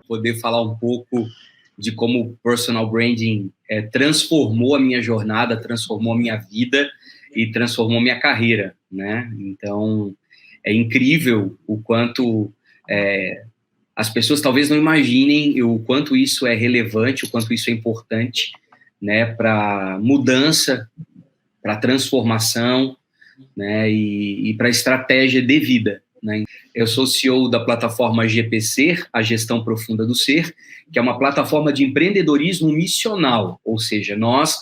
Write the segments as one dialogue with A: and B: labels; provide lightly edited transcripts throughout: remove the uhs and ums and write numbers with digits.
A: Poder falar um pouco de como o personal branding transformou a minha jornada, transformou a minha vida e transformou minha carreira, né? Então, é incrível o quanto as pessoas talvez não imaginem o quanto isso é relevante, o quanto isso é importante, né, para mudança, para transformação, né, e para estratégia de vida, né? Eu sou CEO da plataforma GPC, a Gestão Profunda do Ser, que é uma plataforma de empreendedorismo missional, ou seja, nós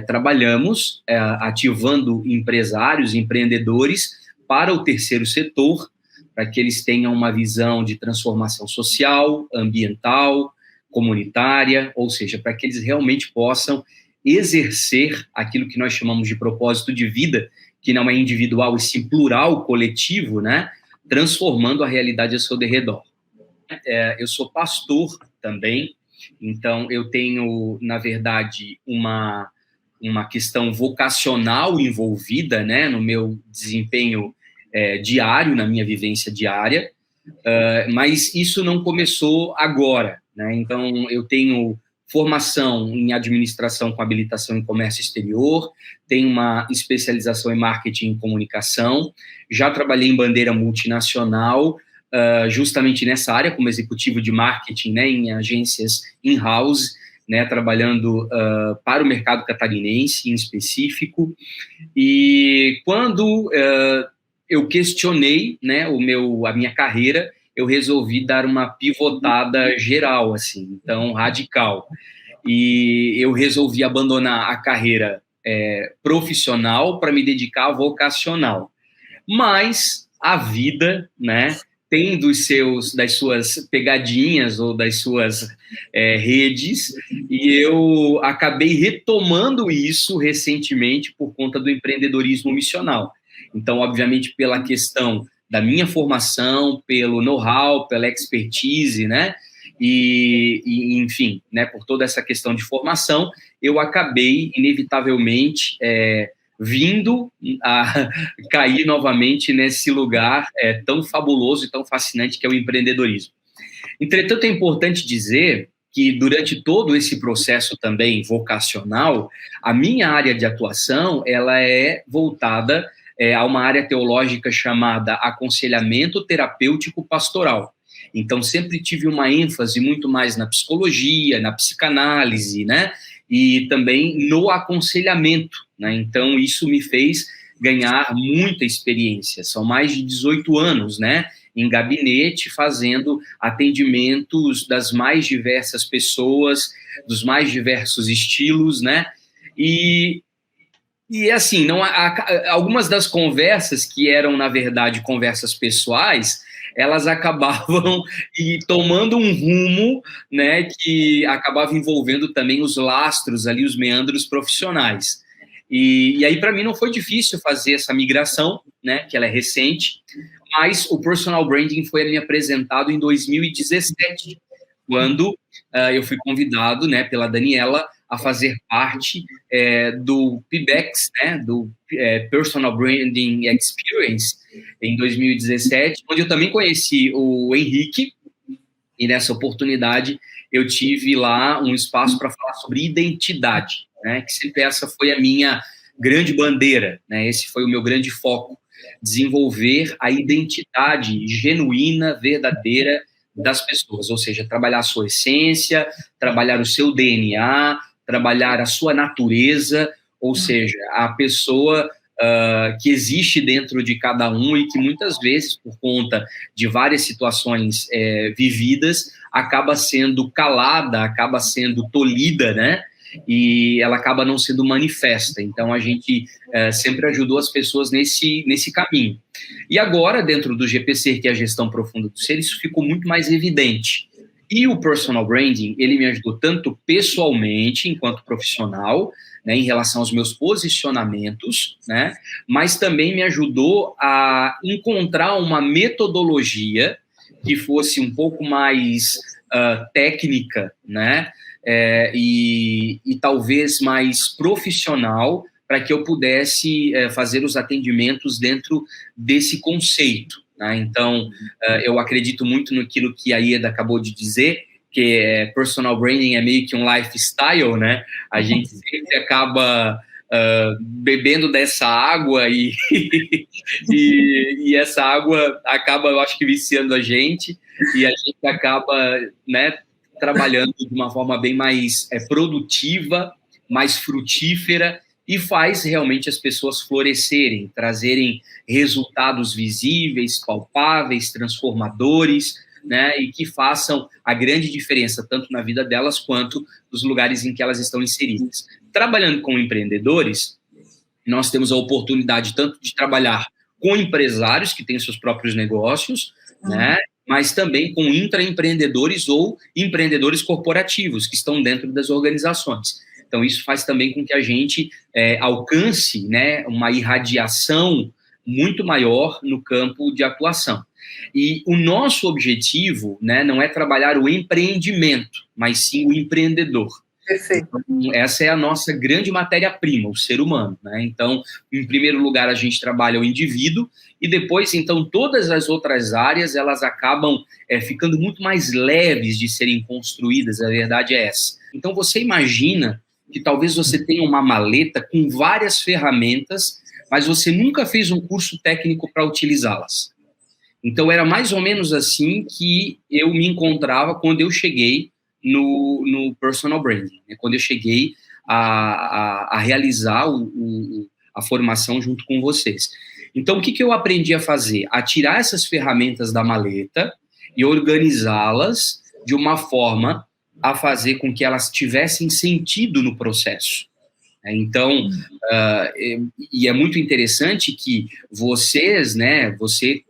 A: trabalhamos ativando empresários, empreendedores para o terceiro setor, para que eles tenham uma visão de transformação social, ambiental, comunitária, ou seja, para que eles realmente possam exercer aquilo que nós chamamos de propósito de vida, que não é individual e sim plural, coletivo, né? Transformando a realidade ao seu derredor. Eu sou pastor também, então eu tenho, na verdade, uma questão vocacional envolvida, né, no meu desempenho diário, na minha vivência diária, mas isso não começou agora, né? Então eu tenho formação em administração com habilitação em comércio exterior, tenho uma especialização em marketing e comunicação, já trabalhei em bandeira multinacional, justamente nessa área, como executivo de marketing, né, em agências in-house, né, trabalhando para o mercado catarinense em específico. E quando eu questionei, né, a minha carreira, eu resolvi dar uma pivotada geral, assim, então radical. E eu resolvi abandonar a carreira profissional para me dedicar à vocacional. Mas a vida, né, tem das suas pegadinhas ou das suas redes, e eu acabei retomando isso recentemente por conta do empreendedorismo missional. Então, obviamente, pela questão da minha formação, pelo know-how, pela expertise, né, enfim, né, por toda essa questão de formação, eu acabei, inevitavelmente, vindo a cair novamente nesse lugar tão fabuloso e tão fascinante que é o empreendedorismo. Entretanto, é importante dizer que durante todo esse processo também vocacional, a minha área de atuação ela é voltada a uma área teológica chamada aconselhamento terapêutico pastoral. Então, sempre tive uma ênfase muito mais na psicologia, na psicanálise, né? E também no aconselhamento, né? Então, isso me fez ganhar muita experiência. São mais de 18 anos, né, em gabinete, fazendo atendimentos das mais diversas pessoas, dos mais diversos estilos, né? E assim, não algumas das conversas que eram, na verdade, conversas pessoais, elas acabavam tomando um rumo, né, que acabava envolvendo também os lastros ali, os meandros profissionais. E aí, para mim, não foi difícil fazer essa migração, né, que ela é recente, mas o personal branding foi me apresentado em 2017, quando eu fui convidado, né, pela Daniela a fazer parte do PBEX, né, do Personal Branding Experience, em 2017, onde eu também conheci o Henrique, e nessa oportunidade eu tive lá um espaço para falar sobre identidade, né, que sempre essa foi a minha grande bandeira, né, esse foi o meu grande foco, desenvolver a identidade genuína, verdadeira das pessoas, ou seja, trabalhar a sua essência, trabalhar o seu DNA, trabalhar a sua natureza, ou seja, a pessoa que existe dentro de cada um e que muitas vezes, por conta de várias situações vividas, acaba sendo calada, acaba sendo tolhida, né? E ela acaba não sendo manifesta. Então, a gente sempre ajudou as pessoas nesse caminho. E agora, dentro do GPC, que é a Gestão Profunda do Ser, isso ficou muito mais evidente. E o personal branding, ele me ajudou tanto pessoalmente, enquanto profissional, né, em relação aos meus posicionamentos, né, mas também me ajudou a encontrar uma metodologia que fosse um pouco mais técnica, né, e talvez mais profissional, para que eu pudesse fazer os atendimentos dentro desse conceito, né? Então, eu acredito muito naquilo que a Ieda acabou de dizer, que personal branding é meio que um lifestyle, né? A gente sempre acaba bebendo dessa água e essa água acaba, eu acho que, viciando a gente, e a gente acaba, né, trabalhando de uma forma bem mais produtiva, mais frutífera, e faz realmente as pessoas florescerem, trazerem resultados visíveis, palpáveis, transformadores, né, e que façam a grande diferença, tanto na vida delas, quanto nos lugares em que elas estão inseridas. Trabalhando com empreendedores, nós temos a oportunidade tanto de trabalhar com empresários que têm seus próprios negócios, né, mas também com intraempreendedores ou empreendedores corporativos que estão dentro das organizações. Então, isso faz também com que a gente alcance, né, uma irradiação muito maior no campo de atuação. E o nosso objetivo, né, não é trabalhar o empreendimento, mas sim o empreendedor.
B: Perfeito.
A: Então, essa é a nossa grande matéria-prima, o ser humano, né? Então, em primeiro lugar, a gente trabalha o indivíduo e depois, então, todas as outras áreas, elas acabam ficando muito mais leves de serem construídas, a verdade é essa. Então, você imagina que talvez você tenha uma maleta com várias ferramentas, mas você nunca fez um curso técnico para utilizá-las. Então, era mais ou menos assim que eu me encontrava quando eu cheguei no personal branding, né? Quando eu cheguei a realizar a formação junto com vocês. Então, o que eu aprendi a fazer? A tirar essas ferramentas da maleta e organizá-las de uma forma a fazer com que elas tivessem sentido no processo. Então, e é muito interessante que vocês, né, você,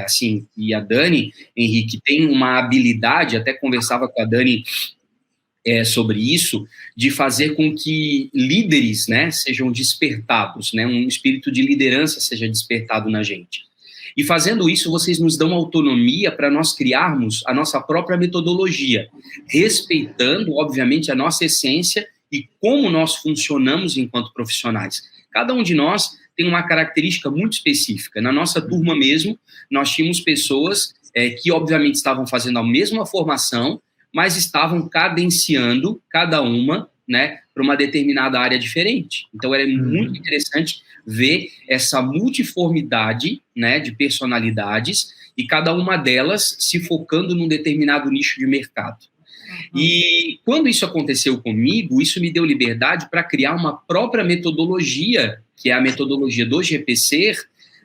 A: assim, e a Dani, Henrique, tem uma habilidade, até conversava com a Dani sobre isso, de fazer com que líderes, né, sejam despertados, né, um espírito de liderança seja despertado na gente. E fazendo isso, vocês nos dão autonomia para nós criarmos a nossa própria metodologia, respeitando, obviamente, a nossa essência e como nós funcionamos enquanto profissionais. Cada um de nós tem uma característica muito específica. Na nossa turma mesmo, nós tínhamos pessoas que, obviamente, estavam fazendo a mesma formação, mas estavam cadenciando cada uma, né, para uma determinada área diferente. Então, era muito interessante ver essa multiformidade, né, de personalidades e cada uma delas se focando num determinado nicho de mercado. E quando isso aconteceu comigo, isso me deu liberdade para criar uma própria metodologia, que é a metodologia do GPC,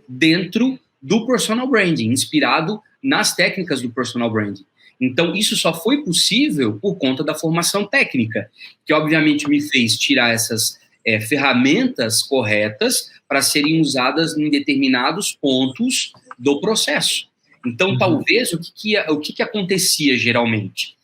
A: dentro do personal branding, inspirado nas técnicas do personal branding. Então, isso só foi possível por conta da formação técnica, que obviamente me fez tirar essas ferramentas corretas para serem usadas em determinados pontos do processo. Então, talvez, o que acontecia geralmente?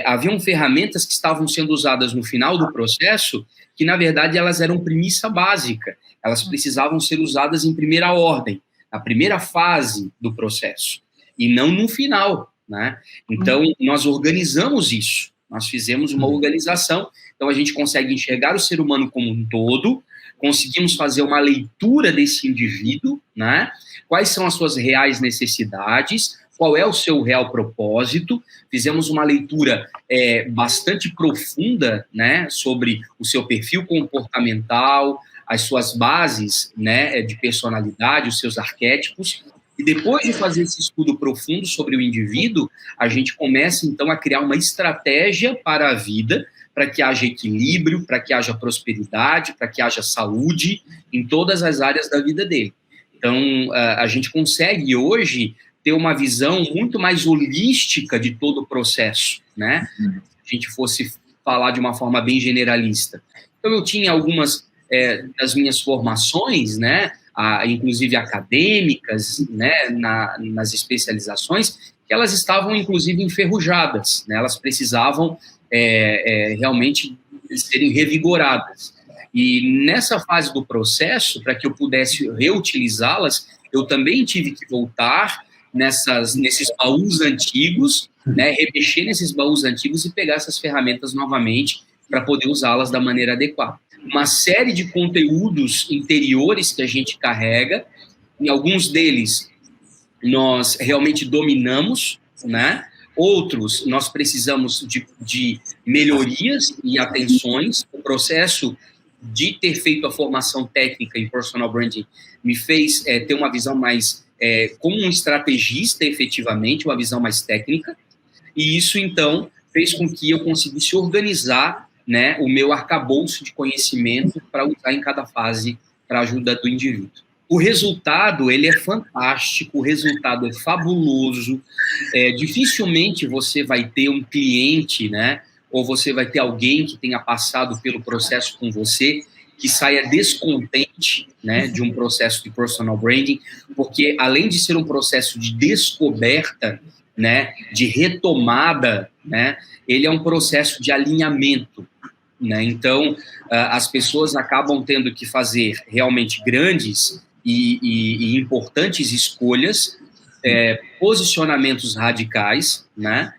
A: Haviam ferramentas que estavam sendo usadas no final do processo que, na verdade, elas eram premissa básica. Elas precisavam ser usadas em primeira ordem, na primeira fase do processo, e não no final, né? Então, nós organizamos isso. Nós fizemos uma organização, então a gente consegue enxergar o ser humano como um todo, conseguimos fazer uma leitura desse indivíduo, né? Quais são as suas reais necessidades, qual é o seu real propósito. Fizemos uma leitura bastante profunda, né, sobre o seu perfil comportamental, as suas bases, né, de personalidade, os seus arquétipos. E depois de fazer esse estudo profundo sobre o indivíduo, a gente começa, então, a criar uma estratégia para a vida, para que haja equilíbrio, para que haja prosperidade, para que haja saúde em todas as áreas da vida dele. Então, a gente consegue hoje ter uma visão muito mais holística de todo o processo, né? Se a gente fosse falar de uma forma bem generalista. Então, eu tinha algumas das minhas formações, né, inclusive acadêmicas, né, nas especializações, que elas estavam, inclusive, enferrujadas, né? Elas precisavam realmente serem revigoradas. E nessa fase do processo, para que eu pudesse reutilizá-las, eu também tive que voltar nesses baús antigos, né, remexer nesses baús antigos e pegar essas ferramentas novamente para poder usá-las da maneira adequada. uma série de conteúdos interiores que a gente carrega, e alguns deles nós realmente dominamos, né? Outros nós precisamos de melhorias e atenções. O processo de ter feito a formação técnica em personal branding me fez ter uma visão mais como um estrategista, efetivamente, uma visão mais técnica, e isso, então, fez com que eu conseguisse organizar, né, o meu arcabouço de conhecimento para usar em cada fase para a ajuda do indivíduo. O resultado, ele é fantástico, o resultado é fabuloso, dificilmente você vai ter um cliente, né, ou você vai ter alguém que tenha passado pelo processo com você, que saia descontente, né, de um processo de personal branding, porque além de ser um processo de descoberta, né, de retomada, né, ele é um processo de alinhamento, né? Então, as pessoas acabam tendo que fazer realmente grandes e importantes escolhas, posicionamentos radicais, né,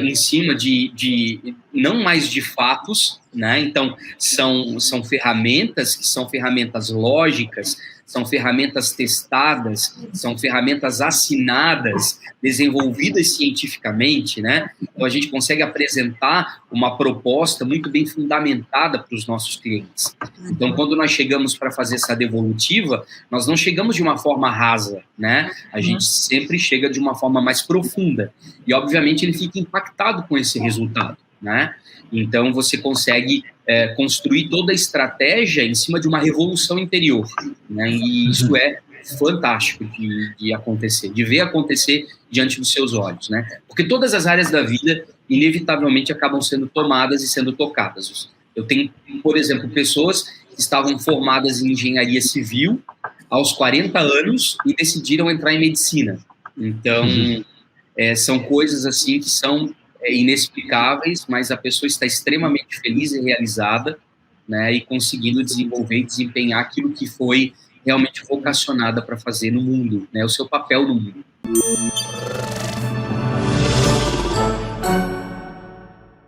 A: em cima de não mais de fatos, né? Então, são ferramentas que são ferramentas lógicas, são ferramentas testadas, são ferramentas assinadas, desenvolvidas cientificamente, né? Então, a gente consegue apresentar uma proposta muito bem fundamentada para os nossos clientes. Então, quando nós chegamos para fazer essa devolutiva, nós não chegamos de uma forma rasa, né? A gente sempre chega de uma forma mais profunda. E, obviamente, ele fica impactado com esse resultado, né? Então, você consegue construir toda a estratégia em cima de uma revolução interior, né? E isso é fantástico de acontecer, de ver acontecer diante dos seus olhos, né? Porque todas as áreas da vida, inevitavelmente, acabam sendo tomadas e sendo tocadas. Eu tenho, por exemplo, pessoas que estavam formadas em engenharia civil aos 40 anos e decidiram entrar em medicina. Então, são coisas assim que são inexplicáveis, mas a pessoa está extremamente feliz e realizada, né, e conseguindo desenvolver e desempenhar aquilo que foi realmente vocacionada para fazer no mundo, né, o seu papel no mundo.